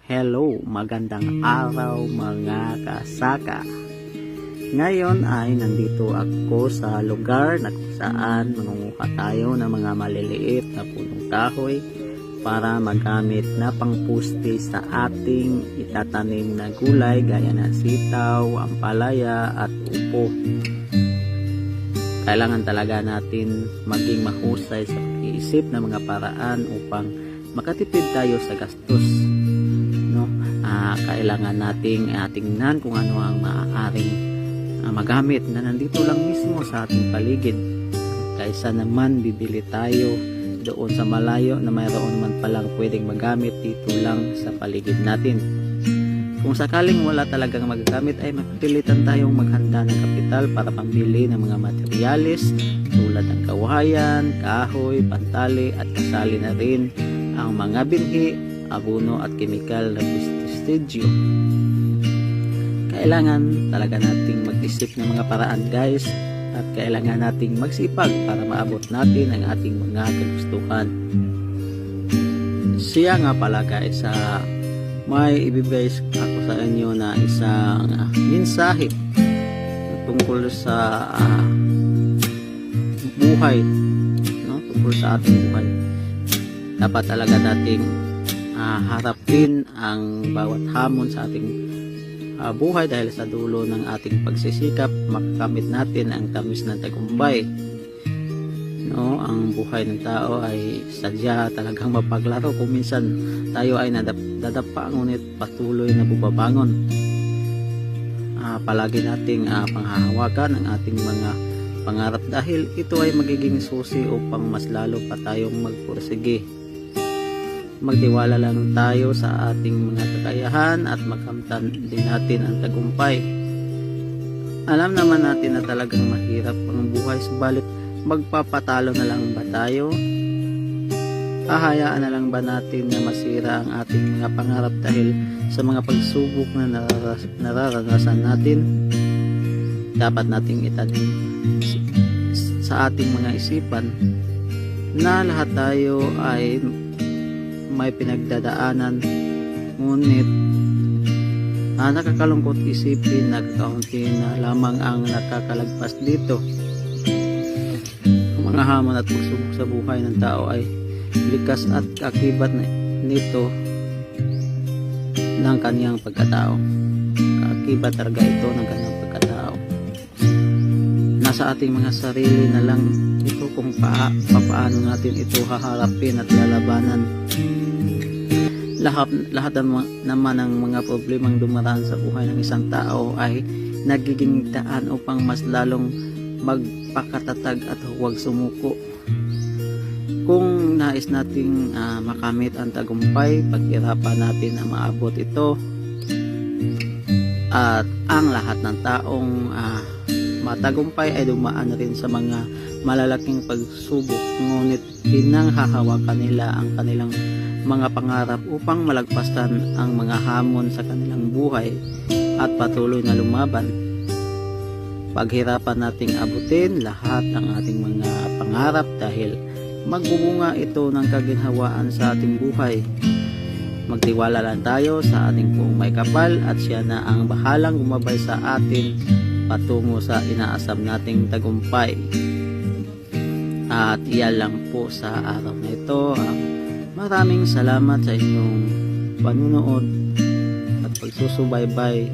Hello, magandang araw mga kasaka. Ngayon ay nandito ako sa lugar na kung saan mangunguha tayo ng mga maliliit na punong kahoy para magamit na pangpuste sa ating itatanim na gulay gaya ng sitaw, ampalaya at upo. Kailangan talaga natin maging mahusay sa pag-iisip ng mga paraan upang makatipid tayo sa gastos. Kailangan nating tingnan kung ano ang maaaring magamit na nandito lang mismo sa ating paligid, kaysa naman bibili tayo doon sa malayo na mayroon naman palang pwedeng magamit dito lang sa paligid natin. Kung sakaling wala talagang magagamit ay mapipilitan tayong maghanda ng kapital para pambili ng mga materyales tulad ng kawayan, kahoy, pantali at kasali na rin ang mga binhi, abono at kemikal na prestigyo. Kailangan talaga nating mag-isip ng mga paraan, guys, at kailangan nating magsipag para maabot natin ang ating mga kagustuhan. Siya nga pala, guys, may ibibigay ako sa inyo na isang mensahe tungkol sa buhay, tungkol sa ating buhay. Dapat talaga nating harapin ang bawat hamon sa ating buhay dahil sa dulo ng ating pagsisikap makakamit natin ang tamis ng tagumpay. Ang buhay ng tao ay sadya talagang mapaglaro kung minsan tayo ay nadapa ngunit patuloy na bumabangon. Palagi nating panghahawakan ang ating mga pangarap dahil ito ay magiging susi upang mas lalo pa tayong magpursige. Magtiwala lang tayo sa ating mga kakayahan at makamtan din natin ang tagumpay. Alam naman natin na talagang mahirap ang buhay, subalit magpapatalo na lang ba tayo? Hahayaan na lang ba natin na masira ang ating mga pangarap dahil sa mga pagsubok na nararanasan natin? Dapat nating itanim sa ating mga isipan na lahat tayo ay may pinagdadaanan, ngunit nakakalungkot isipin na kaunti na lamang ang nakakalagpas dito. Ang mga hamon at pagsubok sa buhay ng tao ay likas at kaakibat nito ng kaniyang pagkatao. Kaakibat talaga ito ng kaniyang pagkatao. Nasa ating mga sarili na lang ito kung paano natin ito haharapin at lalabanan. Lahat naman ng mga problemang dumaraan sa buhay ng isang tao ay nagiging daan upang mas lalong magpakatatag at huwag sumuko. Kung nais nating makamit ang tagumpay, paghirapan natin na maabot ito. At ang lahat ng taong matagumpay ay dumaan rin sa mga malalaking pagsubok, ngunit pinanghahawakan nila ang kanilang mga pangarap upang malagpasan ang mga hamon sa kanilang buhay at patuloy na lumaban. Paghirapan nating abutin lahat ng ating mga pangarap dahil magbubunga ito ng kaginhawaan sa ating buhay. Magtiwala lang tayo sa ating buong may kapal at siya na ang bahalang gumabay sa atin patungo sa inaasam nating tagumpay. At iyan lang po sa araw na ito. Maraming salamat sa inyong panunood at pagsusubaybay